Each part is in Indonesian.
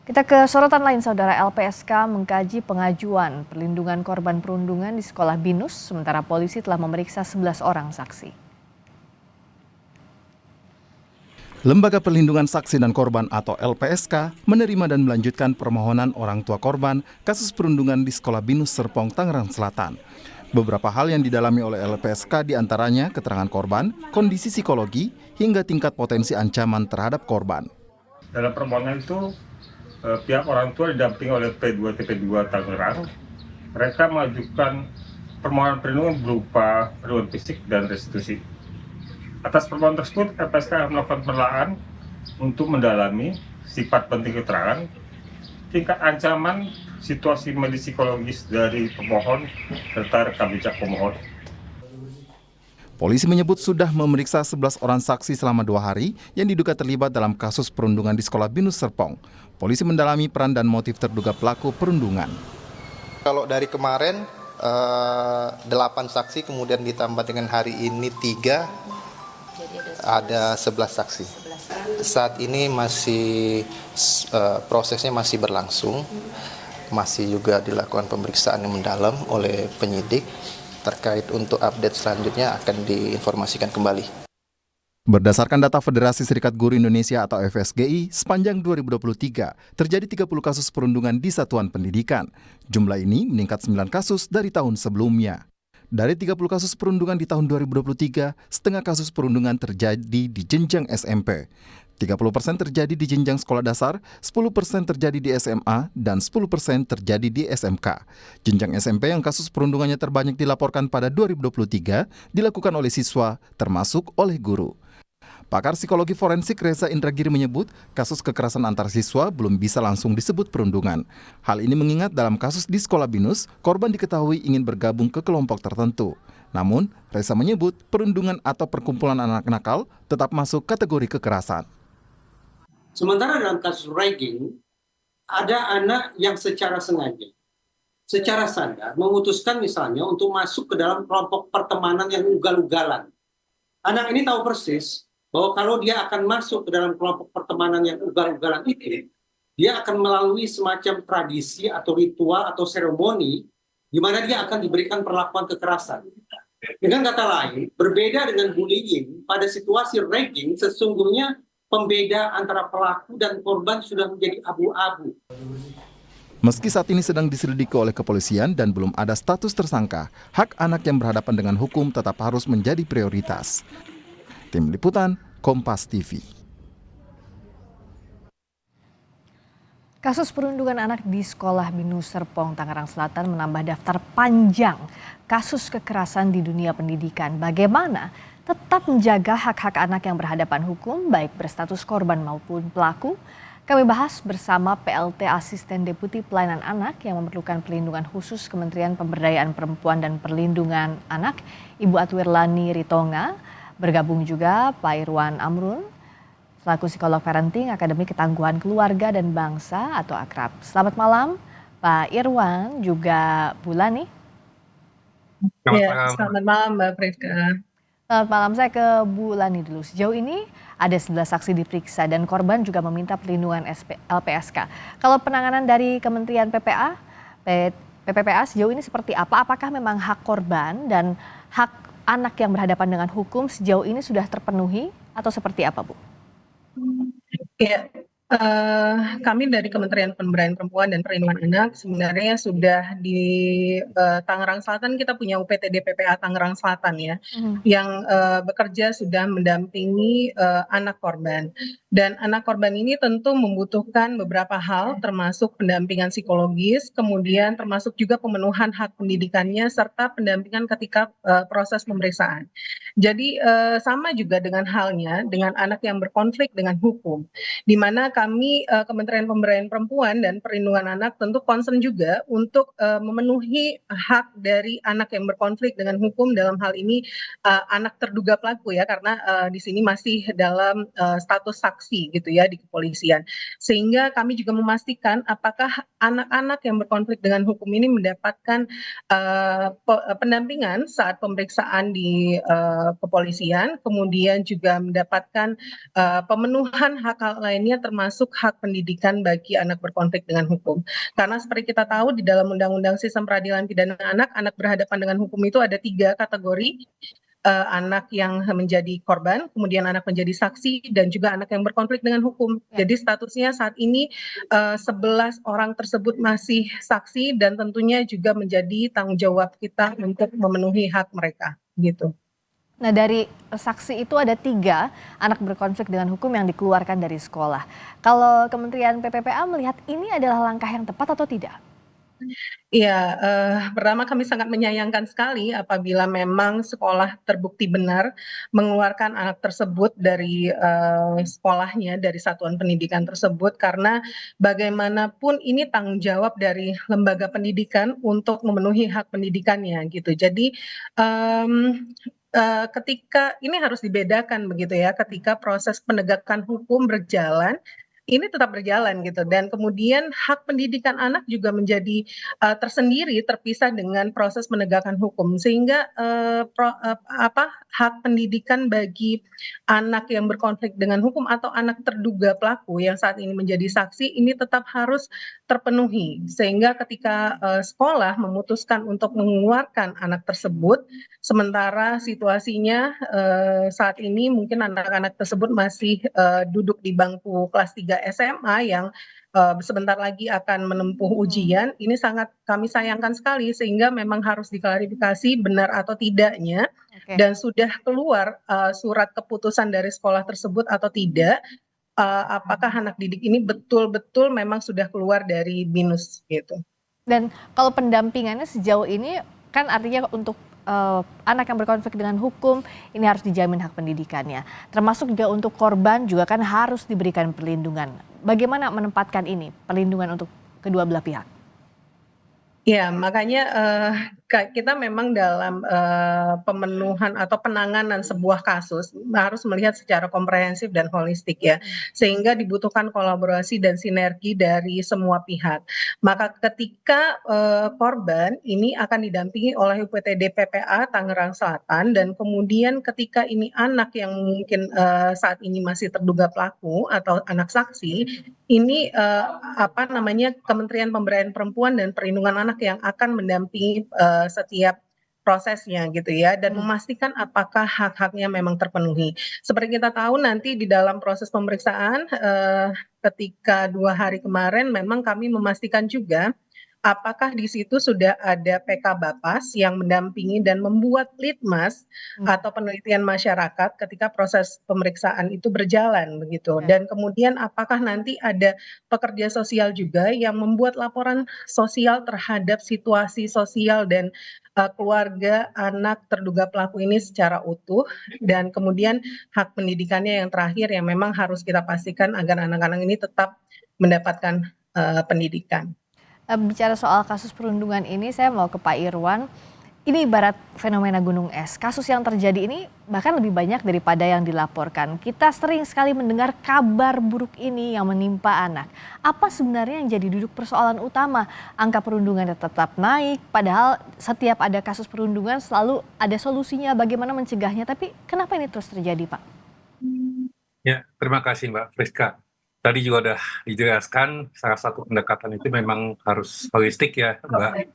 Kita ke sorotan lain, Saudara. LPSK mengkaji pengajuan perlindungan korban perundungan di sekolah BINUS, sementara polisi telah memeriksa 11 orang saksi. Lembaga Perlindungan Saksi dan Korban atau LPSK menerima dan melanjutkan permohonan orang tua korban kasus perundungan di sekolah BINUS Serpong, Tangerang Selatan. Beberapa hal yang didalami oleh LPSK diantaranya keterangan korban, kondisi psikologi, hingga tingkat potensi ancaman terhadap korban. Dalam permohonan itu, pihak orang tua didampingi oleh P2 TP2 Tangerang. Mereka mengajukan permohonan perlindungan berupa perlindungan fisik dan restitusi. Atas permohonan tersebut, LPSK akan melakukan penelaahan untuk mendalami sifat penting keterangan, tingkat ancaman, situasi medis psikologis dari pemohon, serta rekam jejak pemohon. Polisi menyebut sudah memeriksa 11 orang saksi selama 2 hari yang diduga terlibat dalam kasus perundungan di sekolah BINUS Serpong. Polisi mendalami peran dan motif terduga pelaku perundungan. Kalau dari kemarin 8 saksi, kemudian ditambah dengan hari ini 3, ada 11 saksi. Saat ini masih prosesnya masih berlangsung, masih juga dilakukan pemeriksaan yang mendalam oleh penyidik. Terkait untuk update selanjutnya akan diinformasikan kembali. Berdasarkan data Federasi Serikat Guru Indonesia atau FSGI, sepanjang 2023 terjadi 30 kasus perundungan di satuan pendidikan. Jumlah ini meningkat 9 kasus dari tahun sebelumnya. Dari 30 kasus perundungan di tahun 2023, setengah kasus perundungan terjadi di jenjang SMP. 30% terjadi di jenjang sekolah dasar, 10% terjadi di SMA, dan 10% terjadi di SMK. Jenjang SMP yang kasus perundungannya terbanyak dilaporkan pada 2023 dilakukan oleh siswa, termasuk oleh guru. Pakar psikologi forensik Reza Indragiri menyebut kasus kekerasan antar siswa belum bisa langsung disebut perundungan. Hal ini mengingat dalam kasus di sekolah BINUS, korban diketahui ingin bergabung ke kelompok tertentu. Namun, Reza menyebut perundungan atau perkumpulan anak nakal tetap masuk kategori kekerasan. Sementara dalam kasus ragging, ada anak yang secara sengaja, secara sadar memutuskan misalnya untuk masuk ke dalam kelompok pertemanan yang ugal-ugalan. Anak ini tahu persis bahwa kalau dia akan masuk ke dalam kelompok pertemanan yang ugal-ugalan itu, dia akan melalui semacam tradisi atau ritual atau seremoni di mana dia akan diberikan perlakuan kekerasan. Dengan kata lain, berbeda dengan bullying, pada situasi ragging sesungguhnya pembeda antara pelaku dan korban sudah menjadi abu-abu. Meski saat ini sedang diselidiki oleh kepolisian dan belum ada status tersangka, hak anak yang berhadapan dengan hukum tetap harus menjadi prioritas. Tim Liputan, Kompas TV. Kasus perundungan anak di sekolah BINUS Serpong, Tangerang Selatan menambah daftar panjang kasus kekerasan di dunia pendidikan. Bagaimana tetap menjaga hak-hak anak yang berhadapan hukum, baik berstatus korban maupun pelaku? Kami bahas bersama PLT Asisten Deputi Pelayanan Anak yang memerlukan perlindungan khusus Kementerian Pemberdayaan Perempuan dan Perlindungan Anak, Ibu Atwirlani Ritonga. Bergabung juga Pak Irwan Amrun, selaku psikolog parenting Akademi Ketangguhan Keluarga dan Bangsa atau Akrab. Selamat malam Pak Irwan, juga Bu Lani. Selamat malam Mbak Priska. Selamat malam, saya ke Bu Lani dulu. Sejauh ini ada 11 saksi diperiksa dan korban juga meminta perlindungan LPSK. Kalau penanganan dari Kementerian PPPA sejauh ini seperti apa? Apakah memang hak korban dan hak anak yang berhadapan dengan hukum sejauh ini sudah terpenuhi atau seperti apa, Bu? Ya, kami dari Kementerian Pemberdayaan Perempuan dan Perlindungan Anak sebenarnya sudah di Tangerang Selatan, kita punya UPTD PPA Tangerang Selatan ya, yang bekerja sudah mendampingi anak korban. Dan anak korban ini tentu membutuhkan beberapa hal, termasuk pendampingan psikologis, kemudian termasuk juga pemenuhan hak pendidikannya serta pendampingan ketika proses pemeriksaan. Jadi sama juga dengan halnya dengan anak yang berkonflik dengan hukum, di mana kami Kementerian Pemberdayaan Perempuan dan Perlindungan Anak tentu concern juga untuk memenuhi hak dari anak yang berkonflik dengan hukum, dalam hal ini anak terduga pelaku ya, karena di sini masih dalam status saksi gitu ya di kepolisian. Sehingga kami juga memastikan apakah anak-anak yang berkonflik dengan hukum ini mendapatkan pendampingan saat pemeriksaan di kepolisian, kemudian juga mendapatkan pemenuhan hak-hak lainnya termasuk termasuk hak pendidikan bagi anak berkonflik dengan hukum. Karena seperti kita tahu di dalam Undang-Undang Sistem Peradilan Pidana Anak, anak berhadapan dengan hukum itu ada 3 kategori, anak yang menjadi korban, kemudian anak menjadi saksi, dan juga anak yang berkonflik dengan hukum. Ya. Jadi statusnya saat ini 11 orang tersebut masih saksi dan tentunya juga menjadi tanggung jawab kita untuk memenuhi hak mereka, gitu. Nah, dari saksi itu ada 3 anak berkonflik dengan hukum yang dikeluarkan dari sekolah. Kalau Kementerian PPPA melihat ini adalah langkah yang tepat atau tidak? Iya, pertama kami sangat menyayangkan sekali apabila memang sekolah terbukti benar mengeluarkan anak tersebut dari, sekolahnya, dari satuan pendidikan tersebut, karena bagaimanapun ini tanggung jawab dari lembaga pendidikan untuk memenuhi hak pendidikannya, gitu. Jadi, ketika ini harus dibedakan begitu ya, ketika proses penegakan hukum berjalan, ini tetap berjalan gitu, dan kemudian hak pendidikan anak juga menjadi tersendiri, terpisah dengan proses penegakan hukum. Sehingga, hak pendidikan bagi anak yang berkonflik dengan hukum atau anak terduga pelaku yang saat ini menjadi saksi, ini tetap harus terpenuhi. Sehingga ketika, sekolah memutuskan untuk mengeluarkan anak tersebut, sementara situasinya, saat ini mungkin anak-anak tersebut masih, duduk di bangku kelas 3 SMA yang sebentar lagi akan menempuh ujian, ini sangat kami sayangkan sekali, sehingga memang harus diklarifikasi benar atau tidaknya, Oke. dan sudah keluar surat keputusan dari sekolah tersebut atau tidak, apakah anak didik ini betul-betul memang sudah keluar dari BINUS gitu. Dan kalau pendampingannya sejauh ini kan artinya untuk anak yang berkonflik dengan hukum ini harus dijamin hak pendidikannya. Termasuk juga untuk korban juga kan harus diberikan perlindungan. Bagaimana menempatkan ini perlindungan untuk kedua belah pihak? Ya, makanya kita memang dalam pemenuhan atau penanganan sebuah kasus harus melihat secara komprehensif dan holistik ya, sehingga dibutuhkan kolaborasi dan sinergi dari semua pihak. Maka ketika korban ini akan didampingi oleh UPTD PPA Tangerang Selatan, dan kemudian ketika ini anak yang mungkin saat ini masih terduga pelaku atau anak saksi, ini Kementerian Pemberdayaan Perempuan dan Perlindungan Anak yang akan mendampingi setiap prosesnya gitu ya, dan memastikan apakah hak-haknya memang terpenuhi. Seperti kita tahu nanti di dalam proses pemeriksaan ketika 2 hari kemarin memang kami memastikan juga apakah di situ sudah ada PK Bapas yang mendampingi dan membuat litmas atau penelitian masyarakat ketika proses pemeriksaan itu berjalan begitu. Ya. Dan kemudian apakah nanti ada pekerja sosial juga yang membuat laporan sosial terhadap situasi sosial dan keluarga anak terduga pelaku ini secara utuh, dan kemudian hak pendidikannya yang terakhir yang memang harus kita pastikan agar anak-anak ini tetap mendapatkan pendidikan. Bicara soal kasus perundungan ini, saya mau ke Pak Irwan. Ini ibarat fenomena gunung es. Kasus yang terjadi ini bahkan lebih banyak daripada yang dilaporkan. Kita sering sekali mendengar kabar buruk ini yang menimpa anak. Apa sebenarnya yang jadi duduk persoalan utama? Angka perundungan tetap naik, padahal setiap ada kasus perundungan selalu ada solusinya bagaimana mencegahnya. Tapi kenapa ini terus terjadi, Pak? Ya, terima kasih Mbak Friska. Tadi juga udah dijelaskan salah satu pendekatan itu memang harus holistik ya Mbak.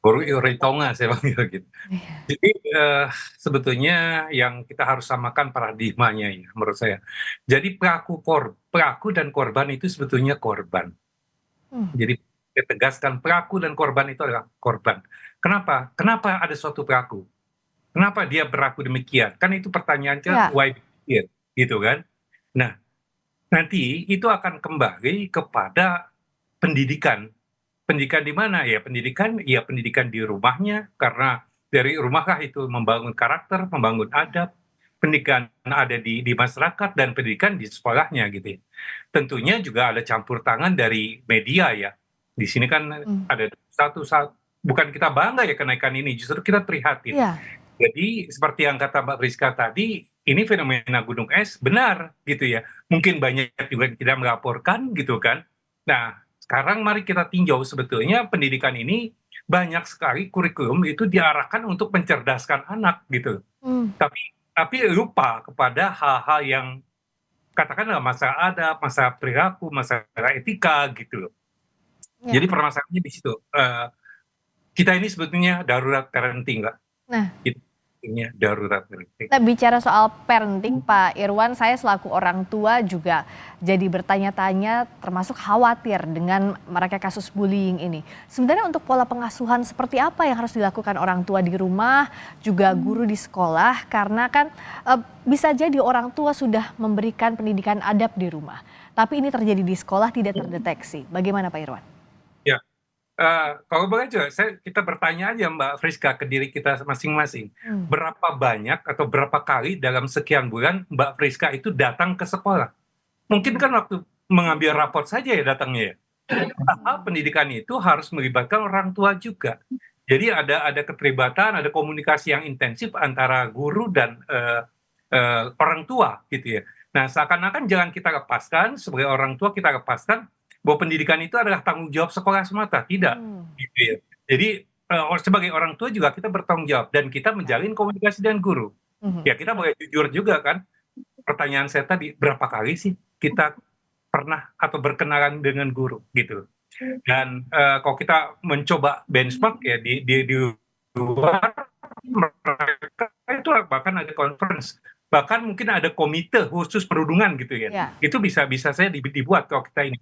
Guru Ritonga saya panggil gitu. Jadi sebetulnya yang kita harus samakan paradigmanya ya menurut saya. Jadi pelaku dan korban itu sebetulnya korban. Jadi kita tegaskan pelaku dan korban itu adalah korban. Kenapa? Kenapa ada suatu pelaku? Kenapa dia berlaku demikian? Kan itu pertanyaannya why here, gitu kan? Nah, nanti itu akan kembali kepada pendidikan. Pendidikan di mana? Ya pendidikan di rumahnya, karena dari rumahlah itu membangun karakter, membangun adab. Pendidikan ada di masyarakat dan pendidikan di sekolahnya gitu ya. Tentunya juga ada campur tangan dari media ya. Di sini kan ada satu bukan kita bangga ya kenaikan ini, justru kita prihatin. Iya. Jadi seperti yang kata Mbak Friska tadi, ini fenomena gunung es benar gitu ya. Mungkin banyak juga yang tidak melaporkan gitu kan. Nah, sekarang mari kita tinjau sebetulnya pendidikan ini banyak sekali kurikulum itu diarahkan untuk mencerdaskan anak gitu. Tapi lupa kepada hal-hal yang katakanlah masalah adab, masalah perilaku, masalah etika gitu loh. Ya. Jadi permasalahannya di situ. Kita ini sebetulnya darurat parenting, Mbak. Nah, Kita sebetulnya darurat parenting. kita bicara soal parenting, Pak Irwan, saya selaku orang tua juga jadi bertanya-tanya, termasuk khawatir dengan mereka kasus bullying ini. Sebenarnya untuk pola pengasuhan seperti apa yang harus dilakukan orang tua di rumah, juga guru di sekolah, karena kan bisa jadi orang tua sudah memberikan pendidikan adab di rumah, tapi ini terjadi di sekolah tidak terdeteksi. Bagaimana Pak Irwan? Ya, kalau boleh juga, kita bertanya aja Mbak Friska ke diri kita masing-masing. Berapa banyak atau berapa kali dalam sekian bulan Mbak Friska itu datang ke sekolah? Mungkin kan waktu mengambil raport saja ya datangnya ya. Padahal pendidikan itu harus melibatkan orang tua juga. Jadi ada keterlibatan, ada komunikasi yang intensif antara guru dan orang tua gitu ya. Nah, seakan-akan jangan kita lepaskan, sebagai orang tua kita lepaskan bahwa pendidikan itu adalah tanggung jawab sekolah semata, tidak gitu ya. Jadi sebagai orang tua juga kita bertanggung jawab dan kita menjalin komunikasi dengan guru. Ya kita boleh jujur juga kan. Pertanyaan saya tadi, berapa kali sih kita pernah atau berkenalan dengan guru gitu. Dan kalau kita mencoba benchmark ya di luar, mereka itu bahkan ada conference, bahkan mungkin ada komite khusus perundungan gitu ya. Itu bisa saya dibuat kalau kita ini.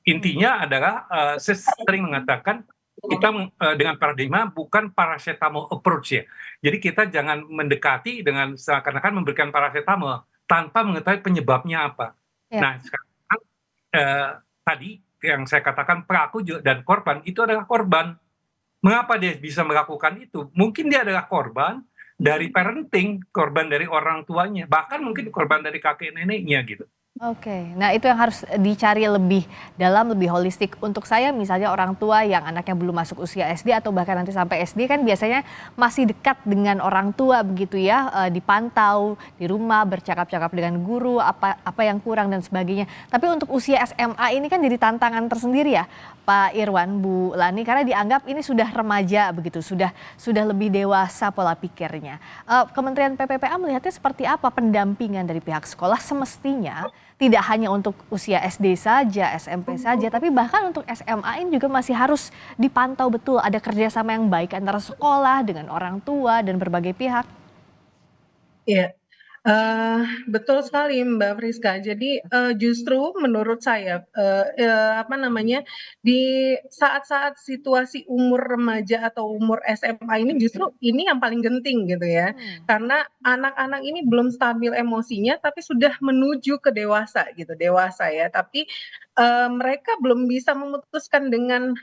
Intinya adalah saya sering mengatakan kita dengan paradigma bukan paracetamol approach ya. Jadi kita jangan mendekati dengan seakan-akan memberikan paracetamol tanpa mengetahui penyebabnya apa. Nah sekarang tadi yang saya katakan pelaku dan korban itu adalah korban. Mengapa dia bisa melakukan itu? Mungkin dia adalah korban dari parenting, korban dari orang tuanya, bahkan mungkin korban dari kakek neneknya gitu. Oke, nah itu yang harus dicari lebih dalam, lebih holistik. Untuk saya misalnya orang tua yang anaknya belum masuk usia SD atau bahkan nanti sampai SD kan biasanya masih dekat dengan orang tua begitu ya, dipantau di rumah, bercakap-cakap dengan guru, apa yang kurang dan sebagainya. Tapi untuk usia SMA ini kan jadi tantangan tersendiri ya Pak Irwan, Bu Lani, karena dianggap ini sudah remaja begitu, sudah lebih dewasa pola pikirnya. Kementerian PPPA melihatnya seperti apa pendampingan dari pihak sekolah semestinya tidak hanya untuk usia SD saja, SMP saja, tapi bahkan untuk SMA ini juga masih harus dipantau betul, ada kerjasama yang baik antara sekolah dengan orang tua dan berbagai pihak. Iya, betul sekali Mbak Friska. Jadi justru menurut saya di saat-saat situasi umur remaja atau umur SMA ini justru ini yang paling genting gitu ya. Karena anak-anak ini belum stabil emosinya tapi sudah menuju ke dewasa gitu, dewasa ya. Tapi mereka belum bisa memutuskan dengan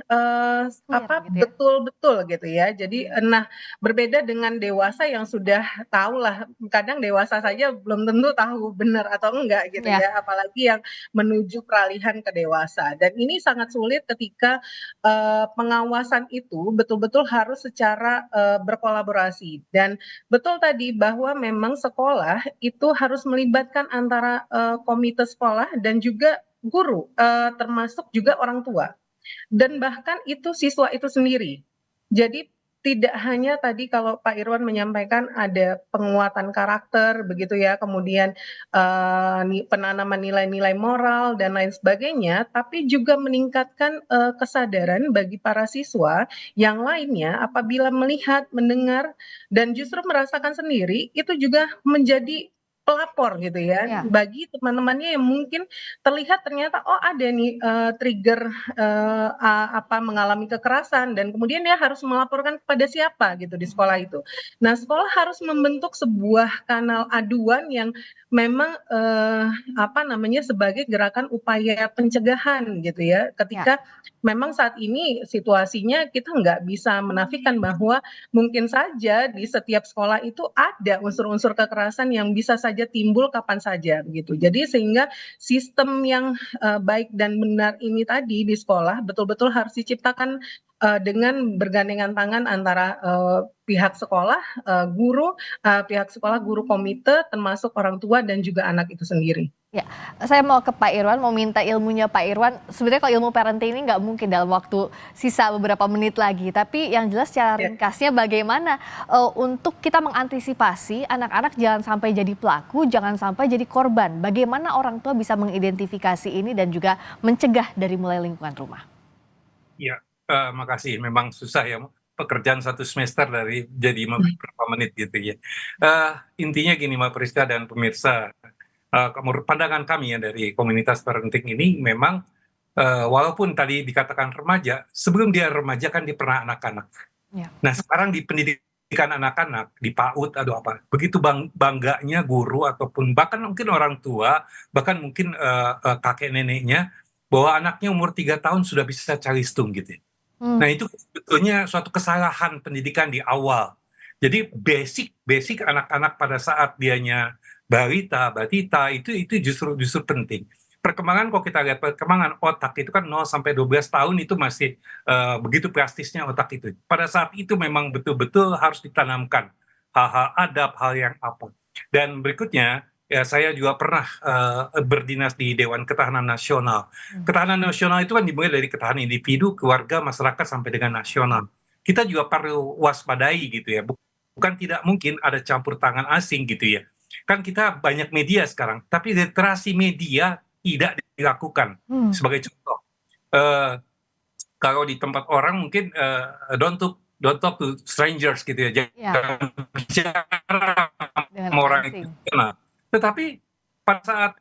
betul-betul gitu ya. Jadi nah berbeda dengan dewasa yang sudah tahulah, kadang dewasa saja belum tentu tahu benar atau enggak gitu ya, apalagi yang menuju peralihan ke dewasa. Dan ini sangat sulit ketika pengawasan itu betul-betul harus secara berkolaborasi. Dan betul tadi bahwa memang sekolah itu harus melibatkan antara komite sekolah dan juga guru, termasuk juga orang tua. Dan bahkan itu siswa itu sendiri. Jadi tidak hanya tadi kalau Pak Irwan menyampaikan ada penguatan karakter begitu ya, kemudian penanaman nilai-nilai moral dan lain sebagainya, tapi juga meningkatkan kesadaran bagi para siswa yang lainnya apabila melihat, mendengar, dan justru merasakan sendiri, itu juga menjadi pelapor gitu ya bagi teman-temannya yang mungkin terlihat ternyata oh ada nih trigger mengalami kekerasan dan kemudian dia harus melaporkan kepada siapa gitu di sekolah itu. Nah, sekolah harus membentuk sebuah kanal aduan yang memang sebagai gerakan upaya pencegahan gitu ya. Ketika memang saat ini situasinya kita nggak bisa menafikan bahwa mungkin saja di setiap sekolah itu ada unsur-unsur kekerasan yang bisa saja timbul kapan saja begitu. Jadi sehingga sistem yang baik dan benar ini tadi di sekolah betul-betul harus diciptakan dengan bergandengan tangan antara pihak sekolah, guru komite, termasuk orang tua dan juga anak itu sendiri. Ya, saya mau ke Pak Irwan, mau minta ilmunya Pak Irwan. Sebenarnya kalau ilmu parenting ini nggak mungkin dalam waktu sisa beberapa menit lagi. Tapi yang jelas secara Ya. ringkasnya bagaimana untuk kita mengantisipasi anak-anak jangan sampai jadi pelaku, jangan sampai jadi korban. Bagaimana orang tua bisa mengidentifikasi ini dan juga mencegah dari mulai lingkungan rumah. Iya, makasih. Memang susah ya pekerjaan 1 semester dari jadi beberapa menit gitu ya. Intinya gini Mbak Priska dan pemirsa, menurut pandangan kami ya dari komunitas parenting ini memang, walaupun tadi dikatakan remaja, sebelum dia remaja kan dia pernah anak-anak. Ya. Nah sekarang di pendidikan anak-anak, di PAUD atau apa, begitu bangganya guru ataupun bahkan mungkin orang tua, bahkan mungkin kakek neneknya, bahwa anaknya umur 3 tahun sudah bisa calistung gitu ya. Nah itu sebetulnya suatu kesalahan pendidikan di awal. Jadi basic anak-anak pada saat dianya balita, batita itu justru penting. Perkembangan kalau kita lihat perkembangan otak itu kan 0 sampai 12 tahun itu masih begitu plastisnya otak itu. Pada saat itu memang betul-betul harus ditanamkan hal-hal adab, hal yang apa. Dan berikutnya ya saya juga pernah berdinas di Dewan Ketahanan Nasional. Ketahanan nasional itu kan dimulai dari ketahanan individu, keluarga, masyarakat sampai dengan nasional. Kita juga perlu waspadai gitu ya. Bukan tidak mungkin ada campur tangan asing gitu ya. Kan kita banyak media sekarang, tapi literasi media tidak dilakukan. Sebagai contoh, kalau di tempat orang mungkin don't talk to strangers gitu ya, jangan bicara Dengan sama orang asing. itu kenal. Tetapi pada saat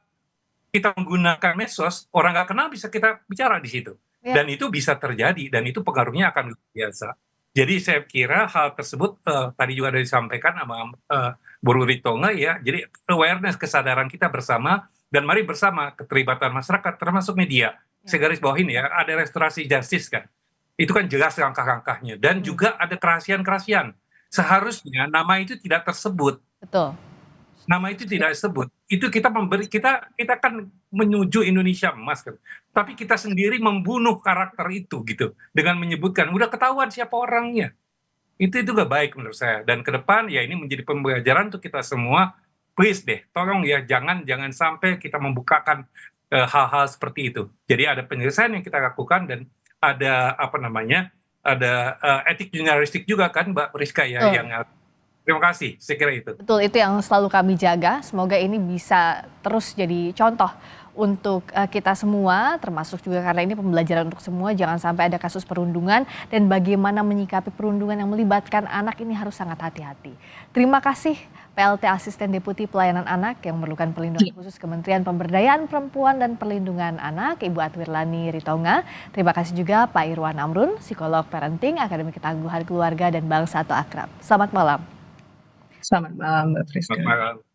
kita menggunakan medsos, orang nggak kenal bisa kita bicara di situ. Ya. Dan itu bisa terjadi, dan itu pengaruhnya akan luar biasa. Jadi saya kira hal tersebut tadi juga ada disampaikan sama Bu Ritonga ya, jadi awareness, kesadaran kita bersama, dan mari bersama keterlibatan masyarakat termasuk media. Saya garis bawahin ya, ada restorasi justice kan. Itu kan jelas langkah-langkahnya, dan juga ada kerahasiaan-kerahasiaan. Seharusnya nama itu tidak tersebut. Betul. Nama itu tidak disebut. Itu kita kan menuju Indonesia emas kan. Tapi kita sendiri membunuh karakter itu gitu dengan menyebutkan udah ketahuan siapa orangnya. Itu gak baik menurut saya. Dan ke depan ya ini menjadi pembelajaran untuk kita semua. Please deh, tolong ya jangan sampai kita membukakan hal-hal seperti itu. Jadi ada penyelesaian yang kita lakukan dan ada ada etik jurnalistik juga kan Mbak Priska ya yang terima kasih, saya kira itu. Betul, itu yang selalu kami jaga. Semoga ini bisa terus jadi contoh untuk kita semua, termasuk juga karena ini pembelajaran untuk semua. Jangan sampai ada kasus perundungan dan bagaimana menyikapi perundungan yang melibatkan anak ini harus sangat hati-hati. Terima kasih PLT Asisten Deputi Pelayanan Anak yang memerlukan perlindungan khusus Kementerian Pemberdayaan Perempuan dan Perlindungan Anak, Ibu Atwirlani Ritonga. Terima kasih juga Pak Irwan Amrun, psikolog parenting, Akademi Ketangguhan Keluarga dan Bangsa atau Akrab. Selamat malam. Selamat malam, Mbak Friska. Selamat malam.